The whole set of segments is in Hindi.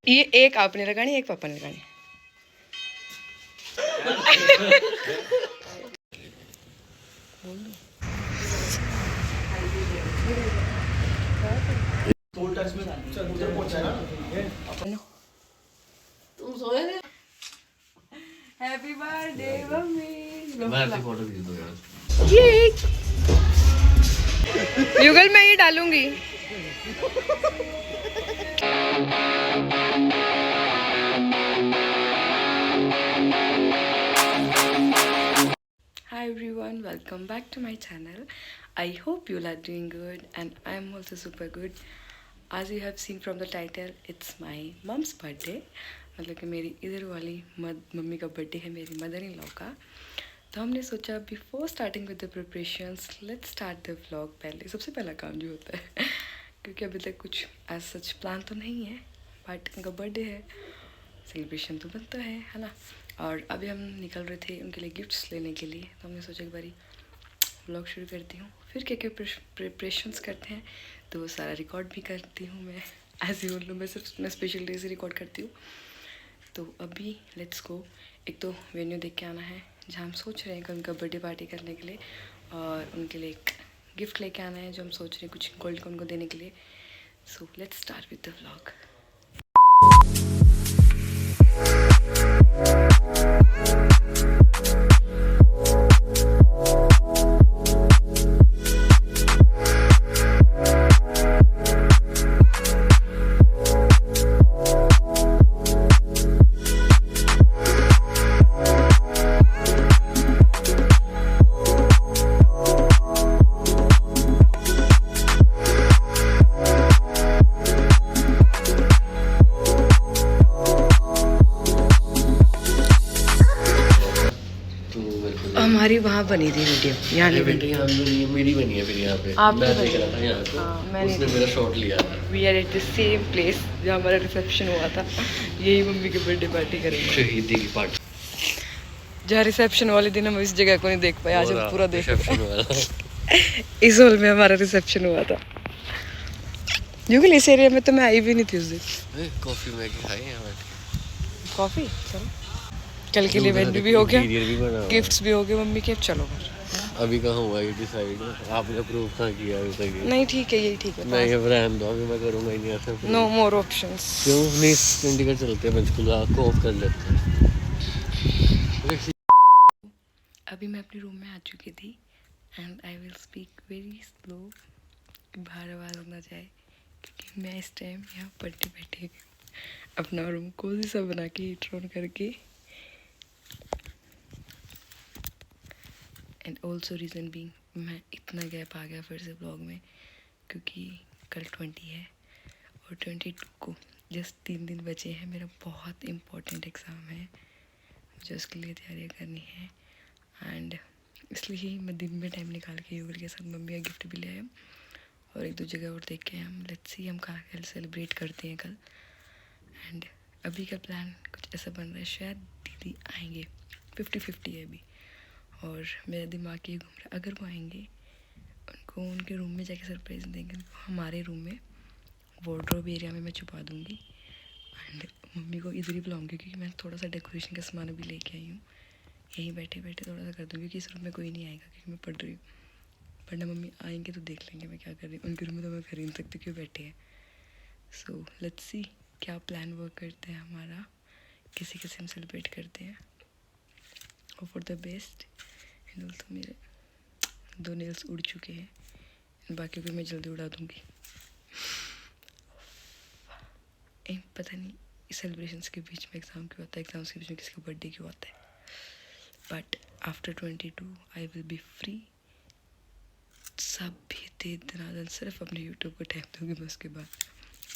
ये एक आपने लगानी, एक पापा ने लगानी। तुम सोए थे? Happy birthday mummy. मैं ऐसी फोटो खींच दो यार। ये युगल मैं ये डालूंगी। Hi everyone, welcome back to my channel. I hope you are doing good and I am also super good. As you have seen from the title, it's my mom's birthday. मतलब कि मेरी इधर वाली मम्मी का बर्थडे है, मेरी मदर इन लॉ का। तो हमने सोचा before starting with the preparations let's start the vlog. पहले सबसे पहला काम जो होता है क्योंकि अभी तक कुछ एज सच प्लान तो नहीं है, बट उनका बर्थडे है, सेलिब्रेशन तो बनता है ना। और अभी हम निकल रहे थे उनके लिए गिफ्ट्स लेने के लिए, तो हमने सोचा एक बारी व्लॉग शुरू करती हूँ, फिर क्या क्या प्रिपरेशंस करते हैं तो वो सारा रिकॉर्ड भी करती हूँ मैं। एज यू नो मैं स्पेशल डे से रिकॉर्ड करती हूँ। तो अभी लेट्स गो। एक तो वेन्यू देख के आना है जहाँ हम सोच रहे हैं कि उनका बर्थडे पार्टी करने के लिए, और उनके लिए एक गिफ्ट लेके आना है जो हम सोच रहे हैं कुछ गोल्ड को उनको देने के लिए। So let's start with the vlog. हमारी वहाँ बनी थी वीडियो, यहाँ नहीं बनी। यहाँ मेरी बनी है फिर यहाँ पे। आप मैं देख रहा था यहाँ पे। हाँ, मैंने उसने मेरा शॉट लिया था। We are at the same place जहाँ हमारा रिसेप्शन हुआ था। यही मम्मी की बर्थडे पार्टी करेंगे, शहीदी की पार्टी। जहाँ रिसेप्शन वाले दिन हम इस जगह को नहीं देख पाए, आज हम पूरा देख रिसेप्शन वाला। इस हॉल में हमारा रिसेप्शन हुआ था। क्योंकि इस एरिया में तो मैं आई भी नहीं थी उस दिन। कॉफी मैगी खाई यहाँ बैठ। कॉफी चलो, कल के लिए वेन्यू भी हो गया, गिफ्ट्स भी हो गए मम्मी के। चलो घर अभी कहाँ हुआ ये डिसाइड? आपने अप्रूव कहाँ किया अभी तक? नहीं ठीक है, यही ठीक है। नहीं अब रहने दो, अभी मैं करूँगा ही नहीं ऐसे। No more options. क्यों नहीं? चंडीगढ़ चलते हैं, पंचकुला को ऑफ कर लेते हैं। अभी मैं अपने रूम में आ चुकी थी and I will speak very slow, बाहर आवाज़ ना जाए, क्योंकि मैं इस टाइम यहाँ पढ़ते बैठे अपना रूम कोजी सा बना के हीटर ऑन करके। एंड ऑल्सो रीज़न बीइंग मैं इतना गैप आ गया फिर से ब्लॉग में, क्योंकि कल 20 है और 22 को जस्ट 3 दिन बचे हैं। मेरा बहुत इम्पोर्टेंट एग्ज़ाम है, मुझे उसके लिए तैयारियाँ करनी है। एंड इसलिए ही मैं दिन में टाइम निकाल के युगल के साथ मम्मी का गिफ्ट भी ले आए और एक दो जगह और देख के हम लेट्स सी हम कहाँ सेलिब्रेट करते हैं कल। एंड अभी का प्लान कुछ ऐसा बन रहा है, शायद दीदी आएंगे, 50-50 है अभी। और मेरा दिमाग ये घूम रहा है अगर वो आएंगे उनको उनके रूम में जाके सरप्राइज़ देंगे। उनको हमारे रूम में वार्डरोब एरिया में मैं छुपा दूँगी एंड मम्मी को इधर ही बुलाऊँगी, क्योंकि मैं थोड़ा सा डेकोरेशन का सामान भी लेके आई हूँ। यहीं बैठे बैठे थोड़ा सा कर दूँगी, कि इस रूम में कोई नहीं आएगा क्योंकि मैं पढ़ रही हूँ। वरना मम्मी आएंगे तो देख लेंगे मैं क्या कर रही हूँ। उनके रूम में तो मैं कर ही नहीं सकती क्यों बैठे हैं। सो लेट्स सी क्या प्लान वर्क करते हैं हमारा, किसी किसी हम सेलिब्रेट करते हैं। और for the best. And also मेरे 2 नेल्स उड़ चुके हैं, बाकी को मैं जल्दी उड़ा दूँगी। पता नहीं सेलिब्रेशंस के बीच में एग्ज़ाम क्यों होता है, एग्ज़ाम्स के बीच में किसी का बर्थडे क्यों होता है। But after 22 I will be free. सब भी दे दनादन सिर्फ अपने यूट्यूब को टाइम दूँगी मैं उसके बाद,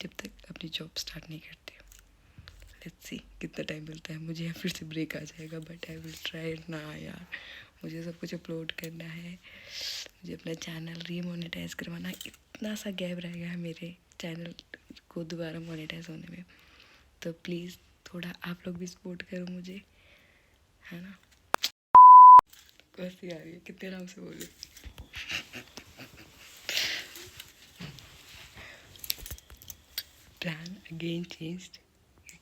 जब तक अपनी जॉब स्टार्ट नहीं करती हूँ। लेट्स सी कितना टाइम मिलता है मुझे, या फिर से ब्रेक आ जाएगा, बट आई विल ट्राई ना यार। मुझे सब कुछ अपलोड करना है, मुझे अपना चैनल रीमोनेटाइज करवाना है। इतना सा गैप रह गया है मेरे चैनल को दोबारा मोनेटाइज होने में, तो प्लीज़ थोड़ा आप लोग भी सपोर्ट करो मुझे, है ना। कैसी आ रही है, कितने नाम से बोलूँ। प्लान अगेन चेंज्ड,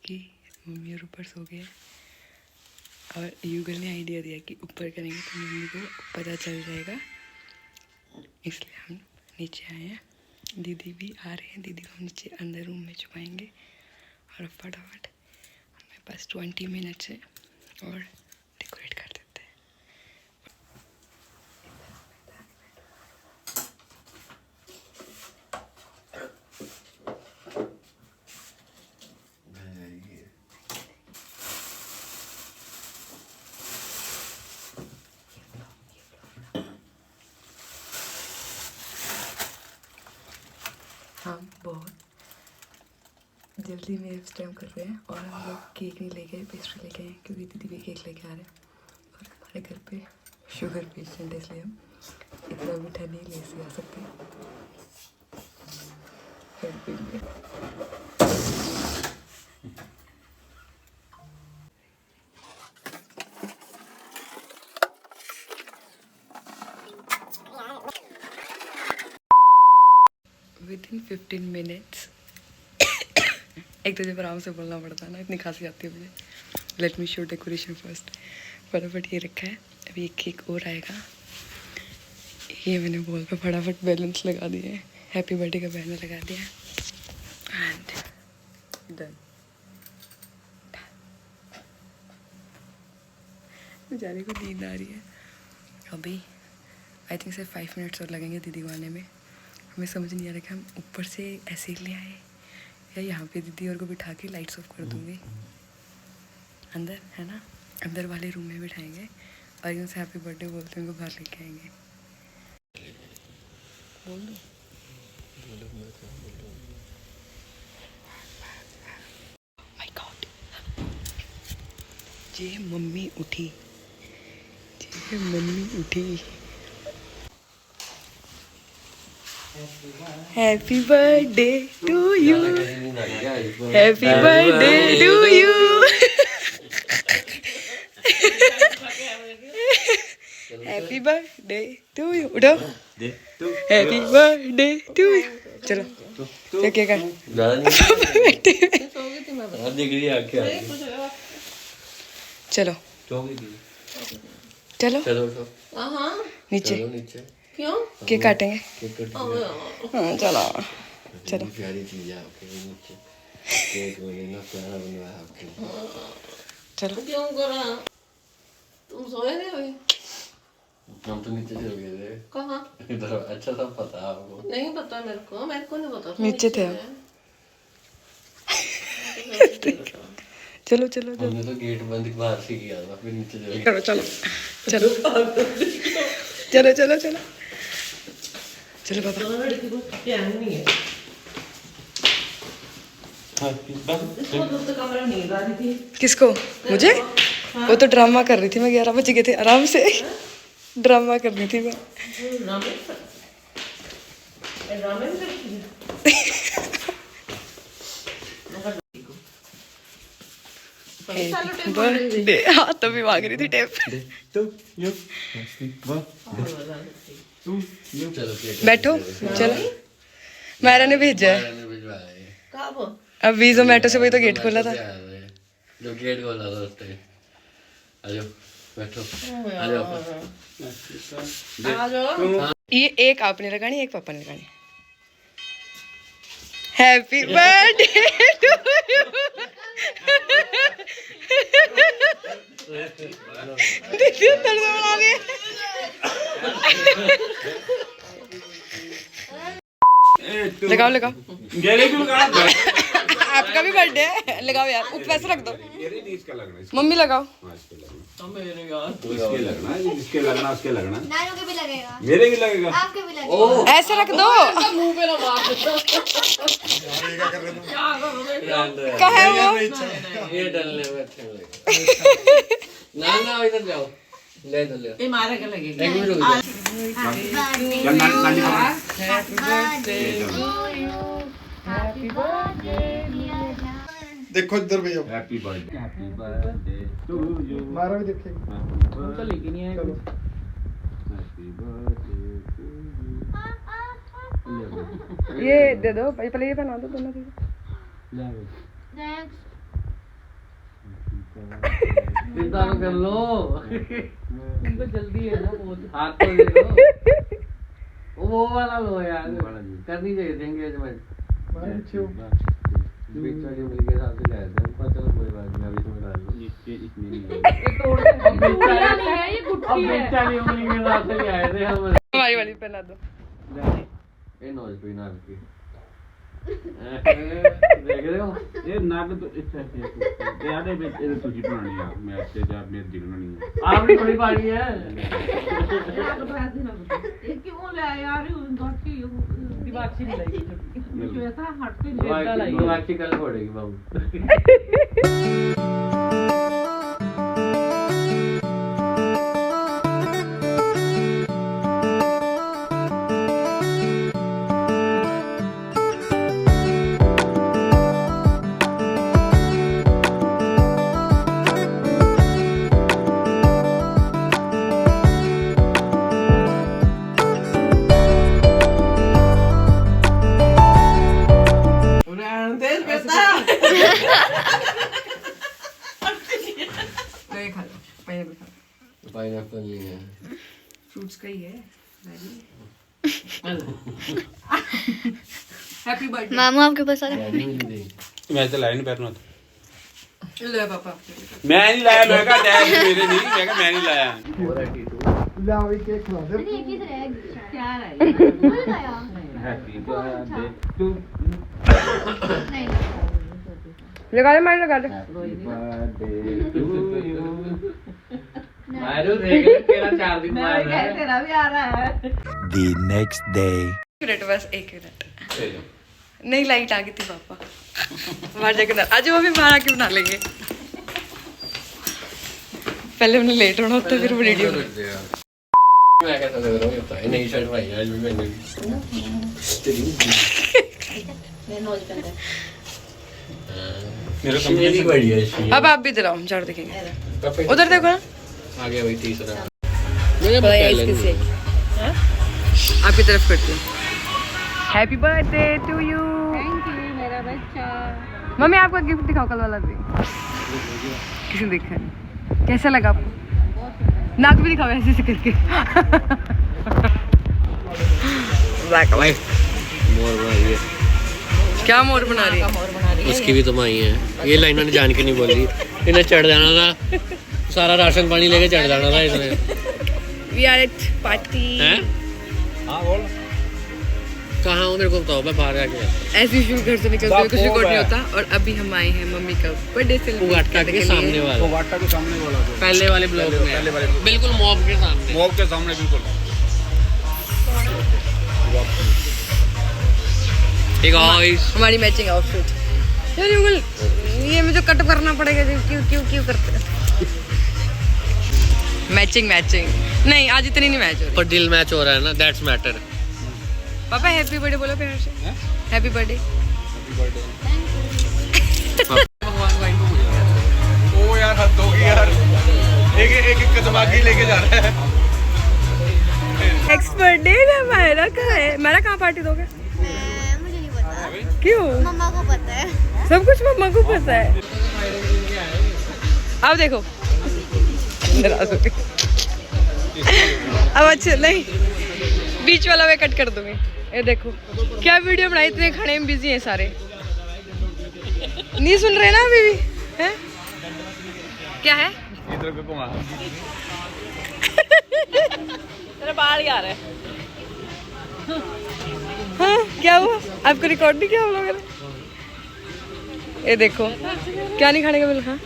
क्योंकि मम्मी और ऊपर सो गए और यूगल ने आइडिया दिया कि ऊपर करेंगे तो मम्मी को पता चल जाएगा, इसलिए हम नीचे आए हैं। दीदी भी आ रहे हैं, दीदी को हम नीचे अंदर रूम में छुपाएंगे और फटाफट हमें पास 20 मिनट्स है और डेकोरेट कर देते हैं। हम बहुत जल्दी में इस टाइम कर रहे हैं और हम लोग केक नहीं लेके आए, पेस्ट्री लेके आए क्योंकि दीदी भी केक लेके आ रहे हैं और हमारे घर पे शुगर पेशेंट है, इसलिए हम इतना मीठा नहीं ले आ सकते। Within 15 minutes एक तो जब आराम से बोलना पड़ता है ना, इतनी खांसी आती है मुझे। Let me show decoration first. फटाफट ये रखा है, अभी एक केक और आएगा। ये मैंने बॉल पे फटाफट बैलून्स लगा दिए, हैप्पी बर्थडे का बैनर लगा दिया एंड डन। बेचारे को नींद आ रही है। अभी आई थिंक सिर्फ 5 मिनट्स और लगेंगे दीदी को आने में। हमें समझ नहीं आ रहा कि हम ऊपर से ऐसे ही ले आए या यहाँ पे दीदी और को बिठा के लाइट्स ऑफ कर दूँगी। अंदर है ना, अंदर वाले रूम में बिठाएंगे और उनसे हैप्पी बर्थडे बोलते हैं, उनको बाहर लेके आएंगे। बोल दो। माय गॉड, ये मम्मी उठी, ये मम्मी उठी। Happy birthday to you, happy birthday to you, happy birthday to you. उठो, हैप्पी बर्थडे टू यू। चलो क्या क्या कर चलो चलो चलो नीचे क्यों केक काटेंगे। हाँ चलो चलो प्यारी चीज है केक बनेगा, प्यारा बनवाया आपके। चलो क्यों करा, तुम सोए नहीं अभी? हम तो नीचे चल गए थे। कहाँ? इधर। अच्छा सब पता है आपको? नहीं पता मेरे को नहीं पता। नीचे थे हम। चलो चलो हमने तो गेट बंद बाहर से किया था, फिर नीचे चले गए। चलो चलो चलो चलो चलो चलो पापा। किसको? मुझे? वो तो ड्रामा कर रही थी, मैं 11 बजे गए थे आराम से ड्रामा कर रही थी मैं। बर्थडे हाँ तभी मांग रही थी टेप। बैठो चलो, मैरा ने भेजा है। अभी जोमेटो से वही तो गेट खोला था, जो गेट खोला था उस टाइम। आ जाओ बैठो, आ जाओ। ये एक आपने लगानी, एक पापा ने लगानी। Happy birthday to you. दीदी तड़वा गए। लगाओ लगाओ, आपका भी बर्थडे है, लगाओ यार। पैसे रख दो, मम्मी लगाओ। इसके लगना है, जिसके लगना उसके लगना। नानू के भी लगेगा, मेरे भी लगेगा, आपके भी लगेगा। ऐसे रख दो, मुंह पे ना मार। कहाँ है वो? ये डलने में अच्छा लगेगा। ना ना इधर जाओ, ले दो ले। ये मारे का लगेगा। एक मिनट रुक जाओ। हैप्पी बर्थडे देखो इधर भैया। Happy birthday to you. मारा भी देखेगा, हम तो लेके नहीं आए। Happy birthday to you. ये दे दो पहले, ये पहना दो दोनों। थैंक्स। सीधा तो कर लो। तुमको जल्दी है ना बहुत। हाथ तो दे दो। वो वाला लो यार, करनी चाहिए थी एंगेजमेंट। बीच वाली उंगली के साथ ही लाए थे, पर चलो कोई बात नहीं, अभी इसमें डाल लो। ये तोड़ दे। अब बेचारा नहीं है, ये गुट्टी है। अब बीच वाली उंगली के साथ ही आए थे हम। हमारी वाली पहना दो। ये नोज पे नाक की। देख रहे हो? ये नाक तो अच्छा है यार, ये तुझी बनानी है, मैं अच्छे जा मेरे दिल में नहीं है। आपने थोड़ी पानी है। ये क्यों ले यार उनकी दिवाची नहीं लगी जो ऐसा हट पे दिमाग कल फोड़ेगी बाबू। ये खा लो, पाइनएप्पल खा लो। पाइनएप्पल नहीं है। फ्रूट्स का ही है। हैप्पी बर्थडे मामू आपके पास आ रहा है। डैडी भी नहीं देगी। मैं तो लाया नहीं पैरना था। ले पापा मैं नहीं लाया, मैं कहा डैड मेरे नहीं, मैं कहा मैं नहीं लाया। और है टीटू। अरे एक ही तो रह गया। क्या रहा है भूल गया। हैप्पी बर्थडे टू नहीं लगा ले, मार लगा ले। Birthday to you. मारू देख ले, तेरा 4 दिन मैं मार वही रहा कह है। तेरा भी आ रहा है The next day. मिनट बस, 1 मिनट। नहीं, लाइट आ गई थी पापा बाहर जाके ना। आज मम्मी बाहर आके बना लेंगे। पहले हमने लेट होना होता, फिर वीडियो। मैं कैसा लग रहा हूँ ये बता। नई शर्ट भाई आज भी मैंने मेरे मेरी बढ़िया है। अब आप भी इधर आओ, हम झाड़ देखेंगे। उधर देखो ना। आ गया भाई तीसरा। आपकी तरफ करती हूँ। Happy birthday to you. Thank you मेरा बच्चा। मम्मी आपका गिफ्ट दिखाओ, कल वाला भी किसी ने देखा नहीं। कैसा लगा आपको? नाक भी दिखाओ ऐसे ऐसे करके। Black and white। मोर भाई है। क्या मोर बना रही है? उसकी भी तो माई है। ये लाइन मैंने जान के नहीं बोली, इन्हें चढ़ जाना था, सारा राशन पानी लेके चढ़ जाना था इसने। We are at party। हैं? हाँ बोल। कहाँ हो मेरे को बताओ, मैं बाहर आके As usual घर से निकलते हुए कुछ रिकॉर्ड नहीं होता। और अभी हम आए हैं मम्मी का बर्थडे उगाटा के सामने वाला, वाटा के सामने वाला को। पहले वाले ब्लॉक में, पहले वाले बिल्कुल मॉब के सामने। मॉब के सामने बिल्कुल। ठीक है, हमारी मैचिंग आउटफिट। यार युगल, ये मुझे कट करना पड़ेगा। क्यों क्यों क्यों करते हैं? मैचिंग नहीं, आज इतनी नहीं मैच हो रही। पर दिल मैच हो रहा है ना, दैट्स मैटर। पापा हैप्पी बर्थडे बोलो प्यार से। Happy birthday. ओ यार हद होगी यार, एक कदम आगे लेके जा रहा है। नेक्स्ट बर्थडे ना मेरा कहाँ है? मेरा कहाँ पार्टी दोगे? मुझे नहीं पता। क्यों? मम्मा को पता है। सब कुछ मम्मा को पता है। अब देखो नाराज हो गई। अब अच्छा नहीं, बीच वाला मैं कट कर दूंगी। ये देखो क्या वीडियो बनाई, इतने खड़े में बिजी हैं सारे। नहीं सुन रहे ना अभी भी हैं? क्या है? इधर को घुमा। तेरा बाल आ रहा है। हाँ क्या हुआ? आपको रिकॉर्ड नहीं किया हम लोगों ने? ये देखो क्या नहीं खाने का बिल। हाँ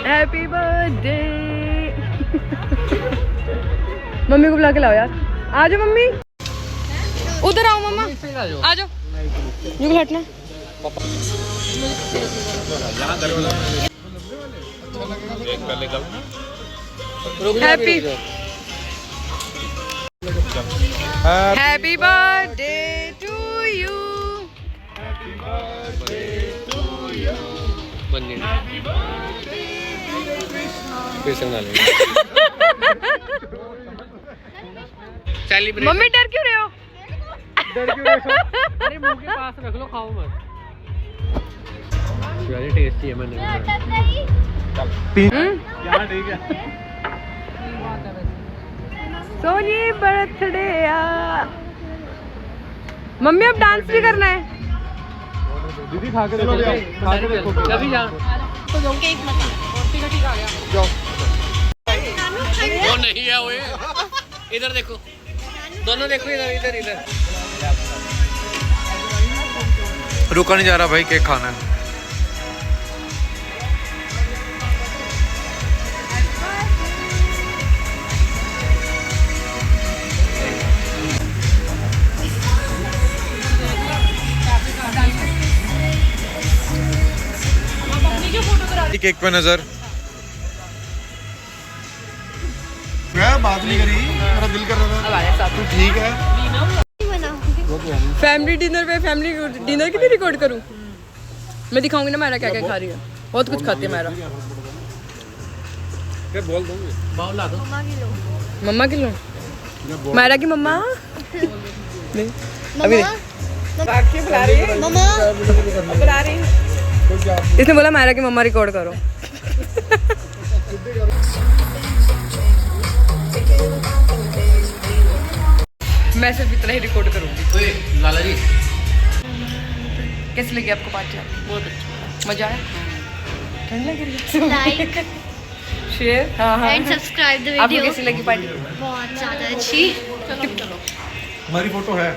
हैप्पी बर्थडे। मम्मी को बुला के लाओ यार। आ जाओ मम्मी, उधर आओ मम्मा, आ जाओ। युगल हटना। Happy birthday to you. फिर से बना लेंगे। सेलिब्रेट। मम्मी डर क्यों रहे हो? अरे मुंह के पास रख लो, खाओ मत। वेरी टेस्टी है, मैंने यहाँ ठीक है। सोनी बर्थडे मम्मी अब डांस भी करना है। दीदी खा के देखो, खा के देखो। कभी जा वो नहीं है, वो इधर देखो, दोनों देखो, इधर इधर इधर। रुका नहीं जा रहा भाई, केक खाना है। केक पे नजर मैं बात नहीं करी, मेरा दिल कर रहा था। तू ठीक है? फैमिली डिनर पे फैमिली डिनर की भी रिकॉर्ड करूं? मैं दिखाऊंगी ना मायरा क्या क्या खा रही है। बहुत कुछ खाती है मायरा। बोल दूंगी। बाउल ला दो। मम्मा की लो, मायरा की मम्मा नहीं अभी बुला रही है। बुला रही है। इसने बोला मायरा की मम्मा रिकॉर्ड करो। मैं सिर्फ इतना ही रिकॉर्ड करूंगी। ओए लाला जी, कैसी लगी आपको पार्टी? बहुत अच्छा। मजा आया? ठंड लग रही है? लाइक शेयर हाँ हाँ। एंड सब्सक्राइब द आपको वीडियो। कैसी लगी पार्टी? बहुत ज्यादा अच्छी। हमारी फोटो है।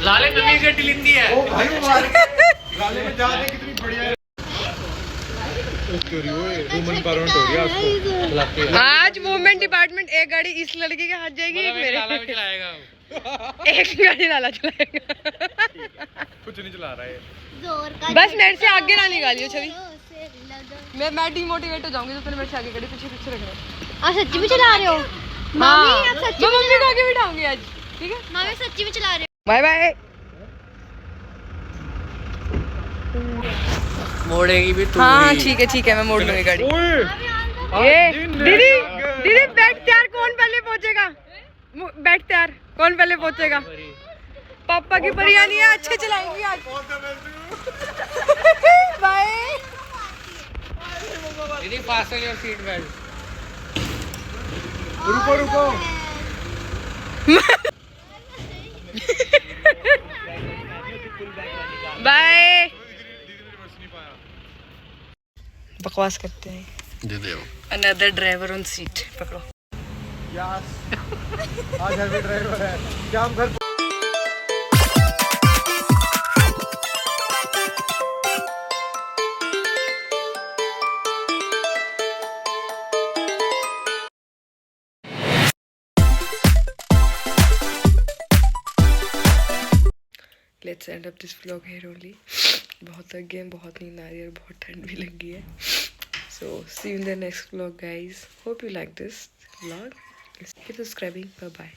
लाले नवी गड्डी लिंदी है। ओ भाई लाले में जा दे, कितनी बढ़िया है। वुमन पार्लियामेंट हो गया उसको बुलाते हैं। आज वुमेन डिपार्टमेंट, एक गाड़ी इस लड़की के हाथ जाएगी, एक मेरे। लाला भी चलाएगा। एक गाड़ी लाला चलाएगा। कुछ नहीं चला रहा है। जोर का बस मेरे से आगे ना निकालियो छवि। मैं डिमोटिवेट हो जाऊंगी तो फिर मेरे से आगे गाड़ी पीछे पीछे रखना। आप सच्ची में चला रहे हो? हाँ, मामी आप सच्ची मैं में मम्मी को आगे बिठाऊंगी आज, ठीक है? मामी सच्ची में चला रहे हो? Bye bye. मोड़ेगी भी तू। हाँ ठीक है मैं मोड़ लूंगी गाड़ी। ये दीदी दीदी बैठ तैयार, कौन पहले पहुंचेगा? बैठ तैयार, कौन पहले पहुंचेगा? पापा की बिरयानी है, अच्छे चलाएंगी आज। बाय। दीदी फास्ट योर सीट बेल्ट। रुको रुको। बाय। बकवास करते हैं। दे दे। अनदर ड्राइवर ऑन सीट, पकड़ो। आज घर में ड्राइवर है, क्या हम घर let's end up this vlog here only. बहुत थक गए, बहुत नींद आ रही है और बहुत ठंड भी लग गई है। So see you in the next vlog guys. Hope you like this vlog. Keep subscribing. Bye bye.